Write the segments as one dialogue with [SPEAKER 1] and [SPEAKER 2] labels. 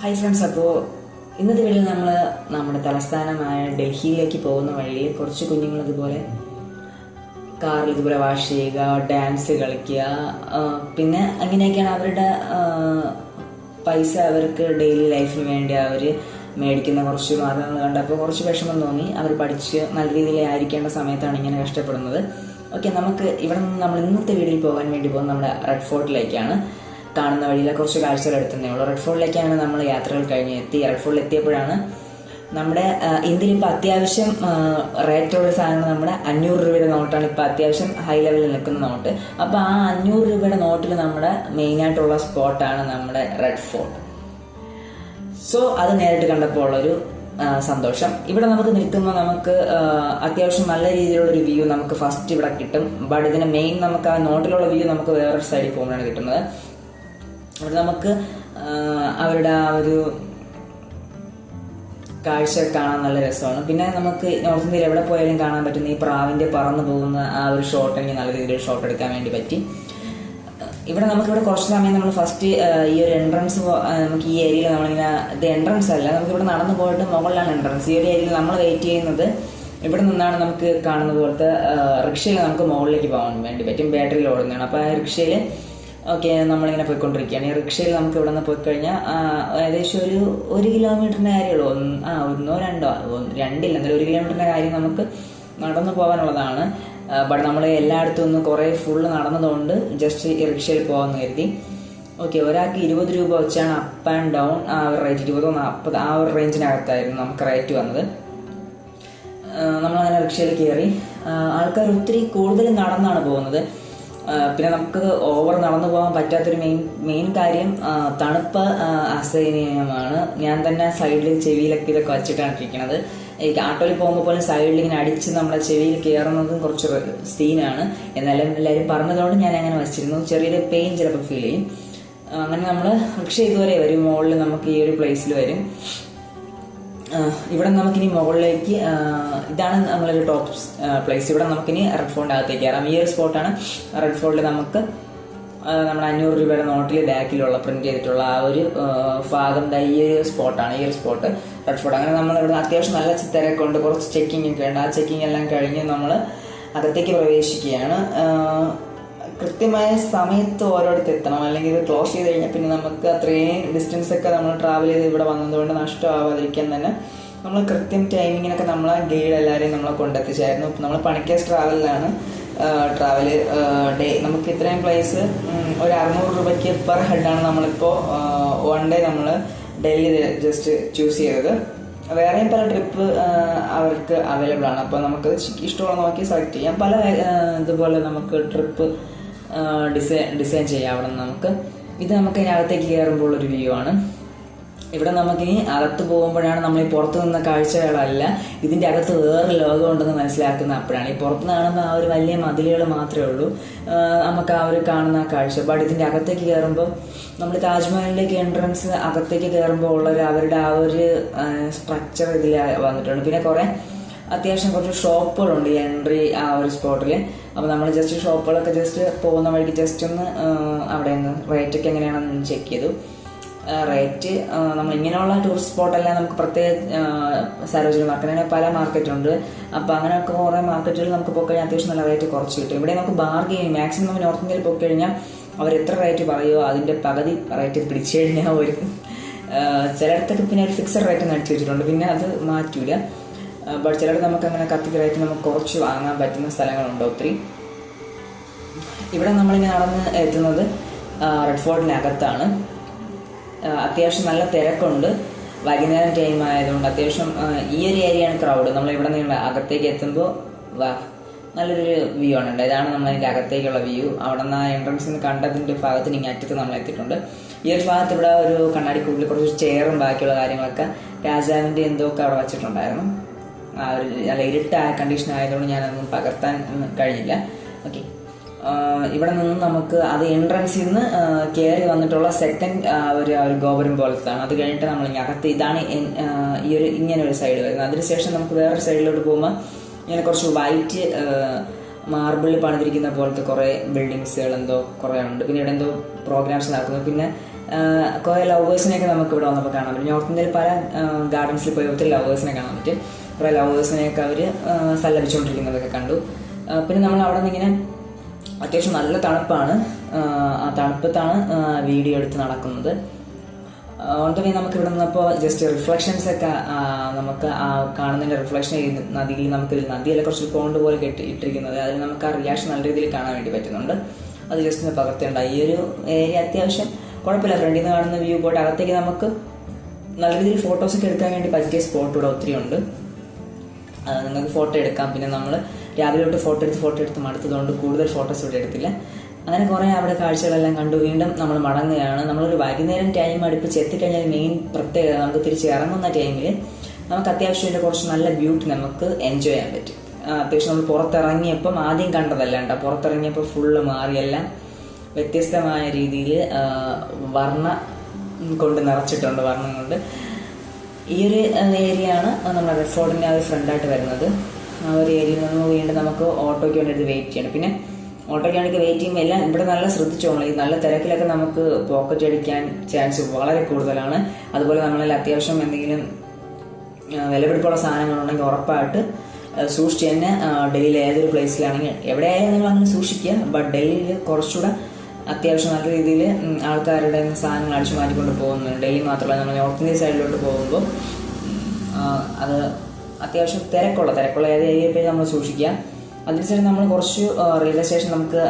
[SPEAKER 1] Hi friends, അപ്പോൾ ഇന്നത്തെ വീഡിയോയിൽ നമ്മൾ നമ്മുടെ തലസ്ഥാനമായ ഡൽഹിയിലേക്ക് പോകുന്ന വഴിയിൽ കുറച്ച് കുഞ്ഞുങ്ങൾ ഇതുപോലെ കാറിൽ ഇതുപോലെ വാഷ് ചെയ്യുക, ഡാൻസ് കളിക്കുക, പിന്നെ അങ്ങനെയൊക്കെയാണ് അവരുടെ പൈസ അവർക്ക് ഡെയിലി ലൈഫിന് വേണ്ടി അവർ മേടിക്കുന്ന കുറച്ച് മാർഗങ്ങൾ കണ്ടപ്പോൾ കുറച്ച് വിഷമം തോന്നി. അവർ പഠിച്ച് നല്ല രീതിയിൽ ആയിരിക്കേണ്ട സമയത്താണ് ഇങ്ങനെ കഷ്ടപ്പെടുന്നത്. ഓക്കെ, നമുക്ക് ഇവിടെ നിന്ന് നമ്മൾ ഇന്നത്തെ വീഡിയോയിൽ പോകാൻ വേണ്ടി പോകുന്നത് നമ്മുടെ റെഡ് ഫോർട്ടിലേക്കാണ്. കാണുന്ന വഴിയിലെ കുറച്ച് കാഴ്ചകൾ എടുത്തതേ ഉള്ളൂ. റെഡ് ഫോർട്ടിലേക്കാണ് നമ്മൾ യാത്രകൾ കഴിഞ്ഞ് എത്തി. റെഡ് ഫോർട്ടിൽ എത്തിയപ്പോഴാണ് നമ്മുടെ ഇന്ത്യയിൽ ഇപ്പോൾ അത്യാവശ്യം റേറ്റുള്ള സാധനങ്ങൾ നമ്മുടെ 500 രൂപയുടെ നോട്ടാണ് ഇപ്പോൾ അത്യാവശ്യം ഹൈ ലെവലിൽ നിൽക്കുന്ന നോട്ട്. അപ്പോൾ ആ 500 രൂപയുടെ നോട്ടിൽ നമ്മുടെ മെയിനായിട്ടുള്ള സ്പോട്ടാണ് നമ്മുടെ റെഡ് ഫോർട്ട്. സോ അത് നേരിട്ട് കണ്ടപ്പോൾ ഉള്ളൊരു സന്തോഷം. ഇവിടെ നമുക്ക് നിൽക്കുമ്പോൾ നമുക്ക് അത്യാവശ്യം നല്ല രീതിയിലുള്ളൊരു വ്യൂ നമുക്ക് ഫസ്റ്റ് ഇവിടെ കിട്ടും. ബട്ട് ഇതിന് മെയിൻ നമുക്ക് ആ നോട്ടിലുള്ള വ്യൂ നമുക്ക് വേറൊരു സൈഡിൽ പോകുമ്പോഴാണ് കിട്ടുന്നത്. അവിടെ നമുക്ക് അവരുടെ ആ ഒരു കാഴ്ച കാണാൻ നല്ല രസമാണ്. പിന്നെ നമുക്ക് നോർത്ത് ഇന്ത്യയിൽ എവിടെ പോയാലും കാണാൻ പറ്റുന്ന ഈ പ്രാവിൻ്റെ പറന്നു പോകുന്ന ആ ഒരു ഷോട്ട് എനിക്ക് നല്ല രീതിയിൽ ഷോട്ട് എടുക്കാൻ വേണ്ടി പറ്റി. ഇവിടെ നമുക്കിവിടെ കുറച്ച് സമയം നമ്മൾ ഫസ്റ്റ് ഈ ഒരു എൻട്രൻസ് നമുക്ക് ഈ ഏരിയയിൽ നമ്മളിങ്ങനെ ഇത് എൻട്രൻസ് അല്ല, നമുക്കിവിടെ നടന്നു പോയിട്ട് മുകളിലാണ് എൻട്രൻസ്. ഈ ഒരു ഏരിയയിൽ നമ്മൾ വെയിറ്റ് ചെയ്യുന്നത് ഇവിടെ നിന്നാണ് നമുക്ക് കാണുന്ന പോലത്തെ റിക്ഷയിൽ നമുക്ക് മുകളിലേക്ക് പോകാൻ വേണ്ടി പറ്റും. ബാറ്ററിയിൽ ഓടുന്നതാണ്. അപ്പോൾ ആ റിക്ഷയിൽ ഓക്കെ നമ്മളിങ്ങനെ പോയിക്കൊണ്ടിരിക്കുകയാണ്. ഈ റിക്ഷയിൽ നമുക്ക് ഇവിടെ നിന്ന് പോയി കഴിഞ്ഞാൽ ഏകദേശം ഒരു കിലോമീറ്ററിൻ്റെ കാര്യമുള്ളൂ. ഒന്നോ രണ്ടോ രണ്ടില്ല, എന്നാലും 1 കിലോമീറ്ററിൻ്റെ കാര്യം നമുക്ക് നടന്നു പോകാനുള്ളതാണ്. ബട്ട് നമ്മൾ എല്ലായിടത്തും ഒന്ന് കുറേ ഫുള്ള് നടന്നതുകൊണ്ട് ജസ്റ്റ് ഈ റിക്ഷയിൽ പോകാമെന്ന് കരുതി. ഓക്കെ, ഒരാൾക്ക് 20 രൂപ വെച്ചാണ് അപ്പ് ആൻഡ് ഡൗൺ ആ ഒരു റേറ്റ്. 20-40 ആ ഒരു റേഞ്ചിനകത്തായിരുന്നു നമുക്ക് റേറ്റ് വന്നത്. നമ്മളങ്ങനെ റിക്ഷയിൽ കയറി. ആൾക്കാർ ഒത്തിരി കൂടുതൽ നടന്നാണ് പോകുന്നത്. പിന്നെ നമുക്ക് ഓവർ നടന്നു പോകാൻ പറ്റാത്തൊരു മെയിൻ കാര്യം തണുപ്പ് അസഹനീയമാണ്. ഞാൻ തന്നെ സൈഡിൽ ചെവിയിലൊക്കെ ഇതൊക്കെ വച്ചിട്ടാണ് ഇരിക്കുന്നത്. എനിക്ക് ആട്ടോയിൽ പോകുമ്പോൾ പോലും സൈഡിൽ ഇങ്ങനെ അടിച്ച് നമ്മുടെ ചെവിയിൽ കയറുന്നതും കുറച്ച് സീനാണ്. എന്നാലും എല്ലാവരും പറഞ്ഞതുകൊണ്ട് ഞാൻ അങ്ങനെ വച്ചിരുന്നു. ചെറിയൊരു പെയിൻ ചിലപ്പോൾ ഫീൽ ചെയ്യും. അങ്ങനെ നമ്മൾ റിക്ഷ ഇതുവരെ വരും. മുകളിൽ നമുക്ക് ഈ ഒരു പ്ലേസിൽ വരും. ഇവിടെ നമുക്കിനി മുകളിലേക്ക് ഇതാണ് നമ്മളൊരു ടോപ്പ് പ്ലേസ്. ഇവിടെ നമുക്കിനി റെഡ് ഫോർട്ടിൻ്റെ അകത്തേക്ക് കയറാം. ഈ ഒരു സ്പോട്ടാണ് റെഡ് ഫോർട്ടിൽ നമുക്ക് നമ്മുടെ 500 രൂപയുടെ നോട്ടിൽ ബാക്കിലുള്ള പ്രിന്റ് ചെയ്തിട്ടുള്ള ആ ഒരു ഭാഗം ഈ ഒരു സ്പോട്ടാണ്. ഈ ഒരു സ്പോട്ട് റെഡ് ഫോർട്ട്. അങ്ങനെ നമ്മളിവിടെ അത്യാവശ്യം നല്ല തിരക്ക് ഉണ്ട്, കുറച്ച് ചെക്കിംഗ് ഒക്കെ ഉണ്ട്. ആ ചെക്കിംഗ് എല്ലാം കഴിഞ്ഞ് നമ്മൾ അകത്തേക്ക് പ്രവേശിക്കുകയാണ്. കൃത്യമായ സമയത്ത് ഓരോടത്ത് എത്തണം, അല്ലെങ്കിൽ ഇത് ക്ലോസ് ചെയ്ത് കഴിഞ്ഞാൽ പിന്നെ നമുക്ക് അത്രയും ഡിസ്റ്റൻസ് ഒക്കെ നമ്മൾ ട്രാവൽ ചെയ്ത് ഇവിടെ വന്നതുകൊണ്ട് നഷ്ടമാവാതിരിക്കാൻ തന്നെ നമ്മൾ കൃത്യം ടൈമിങ്ങിനൊക്കെ നമ്മളെ ഗൈഡ് എല്ലാവരെയും നമ്മളെ കൊണ്ടെത്തിച്ചായിരുന്നു. നമ്മൾ പണിക്കേഴ്സ് ട്രാവലിലാണ് ട്രാവല് ഡേ. നമുക്ക് ഇത്രയും പ്ലേസ് ഒരു 600 രൂപയ്ക്ക് പെർ ഹെഡാണ് നമ്മളിപ്പോൾ 1 ഡേ നമ്മൾ ഡൽഹി ജസ്റ്റ് ചൂസ് ചെയ്തത്. വേറെയും പല ട്രിപ്പ് അവർക്ക് അവൈലബിൾ ആണ്. അപ്പോൾ നമുക്ക് ഇഷ്ടമുള്ള നോക്കി സെലക്ട് ചെയ്യാം. പല ഇതുപോലെ നമുക്ക് ട്രിപ്പ് ഡിസൈൻ ചെയ്യാം. അവിടെ നിന്ന് നമുക്ക് ഇത് നമുക്ക് ഇതിനകത്തേക്ക് കയറുമ്പോൾ ഒരു വ്യൂ ആണ്. ഇവിടെ നമുക്കിനി അകത്ത് പോകുമ്പോഴാണ് നമ്മൾ ഈ പുറത്ത് നിന്ന കാഴ്ചകളല്ല, ഇതിൻ്റെ അകത്ത് വേറെ ലോകം ഉണ്ടെന്ന് മനസ്സിലാക്കുന്ന അപ്പോഴാണ്. ഈ പുറത്ത് കാണുമ്പോൾ ആ ഒരു വലിയ മതിലുകൾ മാത്രമേ ഉള്ളൂ നമുക്ക് ആ ഒരു കാണുന്ന കാഴ്ച. ബട്ട് ഇതിൻ്റെ അകത്തേക്ക് കയറുമ്പോൾ നമ്മൾ താജ്മഹലിലേക്ക് എൻട്രൻസ് അകത്തേക്ക് കയറുമ്പോൾ ഉള്ളൊരു അവരുടെ ആ ഒരു സ്ട്രക്ചർ ഇതിൽ വന്നിട്ടുണ്ട്. പിന്നെ കുറേ അത്യാവശ്യം കുറച്ച് ഷോപ്പുകളുണ്ട് ഈ എൻട്രി ആ ഒരു സ്പോട്ടിൽ. അപ്പോൾ നമ്മൾ ജസ്റ്റ് ഷോപ്പുകളൊക്കെ ജസ്റ്റ് പോകുന്ന വഴിക്ക് ജസ്റ്റ് ഒന്ന് അവിടെ നിന്ന് റേറ്റൊക്കെ എങ്ങനെയാണെന്ന് ചെക്ക് ചെയ്തു. റേറ്റ് നമ്മൾ ഇങ്ങനെയുള്ള ടൂറിസ്റ്റ് സ്പോട്ടെല്ലാം നമുക്ക് പ്രത്യേക സരോജിനി മാർക്കറ്റ്, അങ്ങനെ പല മാർക്കറ്റുണ്ട്. അപ്പോൾ അങ്ങനെയൊക്കെ കുറേ മാർക്കറ്റുകൾ നമുക്ക് പോയി കഴിഞ്ഞാൽ അത്യാവശ്യം നല്ല റേറ്റ് കുറച്ച് കിട്ടും. ഇവിടെ നമുക്ക് ബാർഗെയിൻ മാക്സിമം നമുക്ക് നോർത്ത് ഇന്ത്യയിൽ പോയി കഴിഞ്ഞാൽ അവർ എത്ര റേറ്റ് പറയുമോ അതിൻ്റെ പകുതി റേറ്റ് പിടിച്ചു കഴിഞ്ഞാൽ ഒരു ചിലയിടത്തൊക്കെ പിന്നെ ഒരു ഫിക്സഡ് റേറ്റ് നടിച്ചു വെച്ചിട്ടുണ്ട്, പിന്നെ അത് മാറ്റൂല. ബട്ട് ചിലയിടത്ത് നമുക്ക് അങ്ങനെ കത്തിക്ക് റേറ്റ് നമുക്ക് കുറച്ച് വാങ്ങാൻ പറ്റുന്ന സ്ഥലങ്ങളുണ്ട് ഒത്തിരി. ഇവിടെ നമ്മളിങ്ങനെ നടന്ന് എത്തുന്നത് റെഡ് ഫോർട്ടിനകത്താണ്. അത്യാവശ്യം നല്ല തിരക്കുണ്ട്. വൈകുന്നേരം ടൈം ആയതുകൊണ്ട് അത്യാവശ്യം ഈ ഒരു ഏരിയയാണ് ക്രൗഡ്. നമ്മളിവിടെ നിന്ന് അകത്തേക്ക് എത്തുമ്പോൾ നല്ലൊരു വ്യൂ ആണ് ഉണ്ട്. ഇതാണ് നമ്മളതിൻ്റെ അകത്തേക്കുള്ള വ്യൂ. അവിടെ നിന്ന് ആ എൻട്രൻസിൽ നിന്ന് കണ്ടതിൻ്റെ ഭാഗത്തിന് ഇങ്ങനെ അറ്റത്ത് നമ്മൾ എത്തിയിട്ടുണ്ട്. ഈ ഒരു ഭാഗത്ത് ഇവിടെ ഒരു കണ്ണാടിക്കുള്ളിൽ കുറച്ച് ചെയറും ബാക്കിയുള്ള കാര്യങ്ങളൊക്കെ രാജാവിൻ്റെ എന്തൊക്കെ അവിടെ വച്ചിട്ടുണ്ടായിരുന്നു. ആ ഒരു നല്ല ഇരുട്ടായ കണ്ടീഷൻ ആയതുകൊണ്ട് ഞാനതൊന്നും പകർത്താൻ കഴിഞ്ഞില്ല. ഓക്കെ, ഇവിടെ നിന്ന് നമുക്ക് അത് എൻട്രൻസിൽ നിന്ന് കയറി വന്നിട്ടുള്ള സെക്കൻഡ് ഒരു ഗോപുരം പോലത്താണ്. അത് കഴിഞ്ഞിട്ട് നമ്മൾ അകത്ത് ഇതാണ് ഈ ഒരു ഇങ്ങനെ ഒരു സൈഡ് വരുന്നത്. അതിനുശേഷം നമുക്ക് വേറൊരു സൈഡിലോട്ട് പോകുമ്പോൾ ഇങ്ങനെ കുറച്ച് വൈറ്റ് മാർബിളിൽ പണിതിരിക്കുന്ന പോലത്തെ കുറേ ബിൽഡിങ്സുകൾ എന്തോ കുറേ ഉണ്ട്. പിന്നെ ഇവിടെ എന്തോ പ്രോഗ്രാംസ് നടക്കുന്നു. പിന്നെ കുറേ ലവേഴ്സിനെയൊക്കെ നമുക്ക് ഇവിടെ വന്നപ്പോൾ കാണാൻ പറ്റും. നോർത്ത് ഇന്ത്യയിൽ പല ഗാർഡൻസിൽ പോയി ഒത്തിരി ലവേഴ്സിനെ കാണാൻ പറ്റും. കുറേ ലവേഴ്സിനെയൊക്കെ അവർ സല്ലപിച്ചുകൊണ്ടിരിക്കുന്നതൊക്കെ കണ്ടു. പിന്നെ നമ്മൾ അവിടെ നിന്ന് ഇങ്ങനെ അത്യാവശ്യം നല്ല തണുപ്പാണ്. ആ തണുപ്പത്താണ് വീഡിയോ എടുത്ത് നടക്കുന്നത്. ഓൾറെഡി നമുക്ക് ഇവിടെ നിന്നപ്പോൾ ജസ്റ്റ് റിഫ്ലക്ഷൻസ് ഒക്കെ നമുക്ക് കാണുന്നതിൻ്റെ റിഫ്ലക്ഷൻ നദിയിൽ നമുക്കൊരു നദിയിലെ കുറച്ച് പോണ്ട് പോലെ ഇട്ടിരിക്കുന്നത് അതിൽ നമുക്ക് ആ റിയാക്ഷൻ നല്ല രീതിയിൽ കാണാൻ വേണ്ടി പറ്റുന്നുണ്ട്. അത് ജസ്റ്റ് ഒന്ന് പകർത്തേണ്ട. ഈ ഒരു ഏരിയ അത്യാവശ്യം കുഴപ്പമില്ല. ഫ്രണ്ടിൽ നിന്ന് കാണുന്ന വ്യൂ പോയിട്ട് അകത്തേക്ക് നമുക്ക് നല്ല രീതിയിൽ ഫോട്ടോസൊക്കെ എടുക്കാൻ വേണ്ടി പറ്റിയ സ്പോട്ട് ഇവിടെ ഒത്തിരി ഉണ്ട്. നിങ്ങൾക്ക് ഫോട്ടോ എടുക്കാം. പിന്നെ നമ്മൾ രാവിലെ തൊട്ട് ഫോട്ടോ എടുത്ത് മടുത്തതുകൊണ്ട് കൂടുതൽ ഫോട്ടോസ് ഇവിടെ എടുത്തില്ല. അങ്ങനെ കുറേ അവിടെ കാഴ്ചകളെല്ലാം കണ്ടു വീണ്ടും നമ്മൾ മടങ്ങുകയാണ്. നമ്മളൊരു വൈകുന്നേരം ടൈം അടുപ്പിച്ച് എത്തിക്കഴിഞ്ഞാൽ മെയിൻ പ്രത്യേകത നമുക്ക് തിരിച്ച് ഇറങ്ങുന്ന ടൈമിൽ നമുക്ക് അത്യാവശ്യം ഇതിൻ്റെ കുറച്ച് നല്ല ബ്യൂട്ടി നമുക്ക് എൻജോയ് ചെയ്യാൻ പറ്റും. അത്യാവശ്യം നമ്മൾ പുറത്തിറങ്ങിയപ്പം ആദ്യം കണ്ടതല്ല പുറത്തിറങ്ങിയപ്പോൾ ഫുള്ള് മാറിയെല്ലാം വ്യത്യസ്തമായ രീതിയിൽ വർണ്ണം കൊണ്ട് നിറച്ചിട്ടുണ്ട്. വർണ്ണം കൊണ്ട് ഈ ഒരു ഏരിയയാണ് നമ്മുടെ റെഡ് ഫോർട്ടിൻ്റെ ആ ഒരു ഫ്രണ്ടായിട്ട് വരുന്നത്. ആ ഒരു ഏരിയയിൽ നിന്ന് വീണ്ടും നമുക്ക് ഓട്ടോയ്ക്ക് വേണ്ടി വെയിറ്റ് ചെയ്യണം. പിന്നെ ഓട്ടോയ്ക്ക് വേണ്ടി വെയിറ്റ് ചെയ്യുമ്പോൾ എല്ലാം ഇവിടെ നല്ല ശ്രദ്ധിച്ചോളൂ. ഈ നല്ല തിരക്കിലൊക്കെ നമുക്ക് പോക്കറ്റ് അടിക്കാൻ ചാൻസ് വളരെ കൂടുതലാണ്. അതുപോലെ നമ്മളിൽ അത്യാവശ്യം എന്തെങ്കിലും വിലപിടിപ്പുള്ള സാധനങ്ങളുണ്ടെങ്കിൽ ഉറപ്പായിട്ട് സൂക്ഷിച്ച് തന്നെ ഡൽഹിയിൽ ഏതൊരു പ്ലേസിലാണെങ്കിൽ എവിടെയായാലും നിങ്ങൾ അങ്ങനെ സൂക്ഷിക്കുക. ബട്ട് ഡൽഹിയിൽ കുറച്ചുകൂടെ അത്യാവശ്യം നല്ല രീതിയിൽ ആൾക്കാരുടെ സാധനങ്ങൾ അടിച്ചു മാറ്റിക്കൊണ്ട് പോകുന്നുണ്ട്. ഡൽഹി മാത്രമല്ല നമ്മൾ നോർത്ത് ഇന്ത്യ സൈഡിലോട്ട് പോകുമ്പോൾ അത് അത്യാവശ്യം തിരക്കുള്ള ഏത് ഏരിയയിൽ നമ്മൾ സൂക്ഷിക്കുക. അതിനുശേഷം നമ്മൾ കുറച്ച് റെയിൽവേ സ്റ്റേഷൻ നമുക്ക്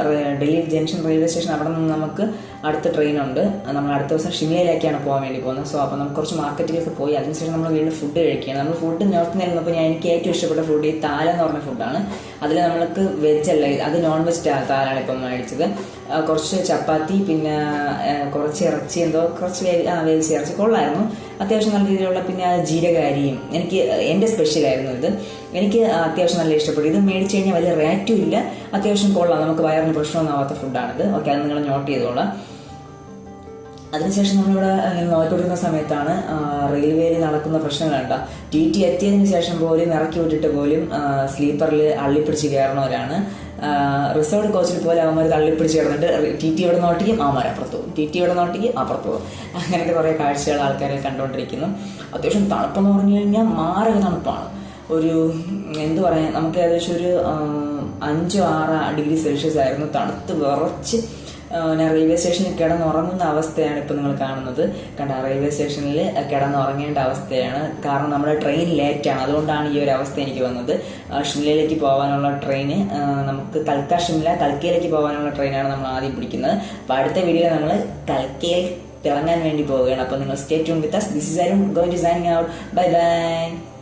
[SPEAKER 1] ഡൽഹി ജംഗ്ഷൻ റെയിൽവേ സ്റ്റേഷൻ അവിടെ നിന്ന് നമുക്ക് അടുത്ത ട്രെയിനുണ്ട്. നമ്മൾ അടുത്ത ദിവസം ഷിംലയിലേക്കാണ് പോകാൻ വേണ്ടി പോകുന്നത്. സോ അപ്പോൾ നമുക്ക് കുറച്ച് മാർക്കറ്റിലൊക്കെ പോയി അതിനുശേഷം നമ്മൾ വീണ്ടും ഫുഡ് കഴിക്കുകയാണ്. നമ്മൾ ഫുഡ് നോർത്ത് ഇന്ത്യയിൽ നിന്നപ്പോൾ എനിക്ക് ഏറ്റവും ഇഷ്ടപ്പെട്ട ഫുഡ് ഈ താല എന്ന് പറഞ്ഞ ഫുഡാണ്. അതിൽ നമ്മൾക്ക് വെജ് അല്ല, അത് നോൺ വെജ് താലാണ് ഇപ്പം മേടിച്ചത്. കുറച്ച് ചപ്പാത്തി പിന്നെ കുറച്ച് ഇറച്ചി കുറച്ച് വേവിച്ച ഇറച്ചി കൊള്ളായിരുന്നു. അത്യാവശ്യം നല്ല രീതിയിലുള്ള പിന്നെ ജീരകാരിയും എൻ്റെ സ്പെഷ്യലായിരുന്നു ഇത്. എനിക്ക് അത്യാവശ്യം നല്ല ഇഷ്ടപ്പെട്ടു. ഇത് മേടിച്ച് കഴിഞ്ഞാൽ വലിയ റേറ്റും ഇല്ല, അത്യാവശ്യം കൊള്ളാം. നമുക്ക് വയറിന് പ്രശ്നമൊന്നും ആവാത്ത ഫുഡാണിത്. ഓക്കെ, അത് നിങ്ങൾ നോട്ട് ചെയ്തോളാം. അതിനുശേഷം നമ്മളിവിടെ നോക്കിക്കൊണ്ടിരുന്ന സമയത്താണ് റെയിൽവേയിൽ നടക്കുന്ന പ്രശ്നങ്ങളുണ്ട. TT എത്തിയതിന് ശേഷം പോലും ഇറക്കി വിട്ടിട്ട് പോലും സ്ലീപ്പറിൽ അള്ളിപ്പിടിച്ച് കയറണവരാണ്. റിസർവ്ഡ് കോച്ചിൽ പോലെ അവന്മാർ തള്ളിപ്പിടിച്ച് കിടന്നിട്ട് TT ഇവിടെ നോട്ടിക്കും അവന്മാർ അപ്പുറത്ത് പോകും, TT ഇവിടെ നോട്ടിക്കും അപ്പുറത്ത് പോകും. അങ്ങനത്തെ കുറേ കാഴ്ചകൾ ആൾക്കാരെ കണ്ടുകൊണ്ടിരിക്കുന്നു. അത്യാവശ്യം തണുപ്പെന്ന് പറഞ്ഞു കഴിഞ്ഞാൽ മാരക തണുപ്പാണ്. ഒരു എന്തു പറയാൻ, നമുക്ക് ഏകദേശം ഒരു 5-6 ഡിഗ്രി സെൽഷ്യസ് ആയിരുന്നു. തണുത്ത് വിറച്ച് ഞാൻ റെയിൽവേ സ്റ്റേഷനിൽ കിടന്നുറങ്ങുന്ന അവസ്ഥയാണ് ഇപ്പോൾ നിങ്ങൾ കാണുന്നത്. റെയിൽവേ സ്റ്റേഷനിൽ കിടന്നുറങ്ങേണ്ട അവസ്ഥയാണ്. കാരണം നമ്മുടെ ട്രെയിൻ ലേറ്റാണ്, അതുകൊണ്ടാണ് ഈ ഒരു അവസ്ഥ എനിക്ക് വന്നത്. ഷിംലയിലേക്ക് പോകാനുള്ള ട്രെയിന് നമുക്ക് കൽക്കയിലേക്ക് പോകാനുള്ള ട്രെയിനാണ് നമ്മൾ ആദ്യം പിടിക്കുന്നത്. അപ്പോൾ അടുത്ത വീഡിയോയിൽ നമ്മൾ കൽക്കയിൽ തിളങ്ങാൻ വേണ്ടി പോവുകയാണ്. അപ്പോൾ നിങ്ങൾ stay tune with us. This is Arun going to signing out. Bye bye.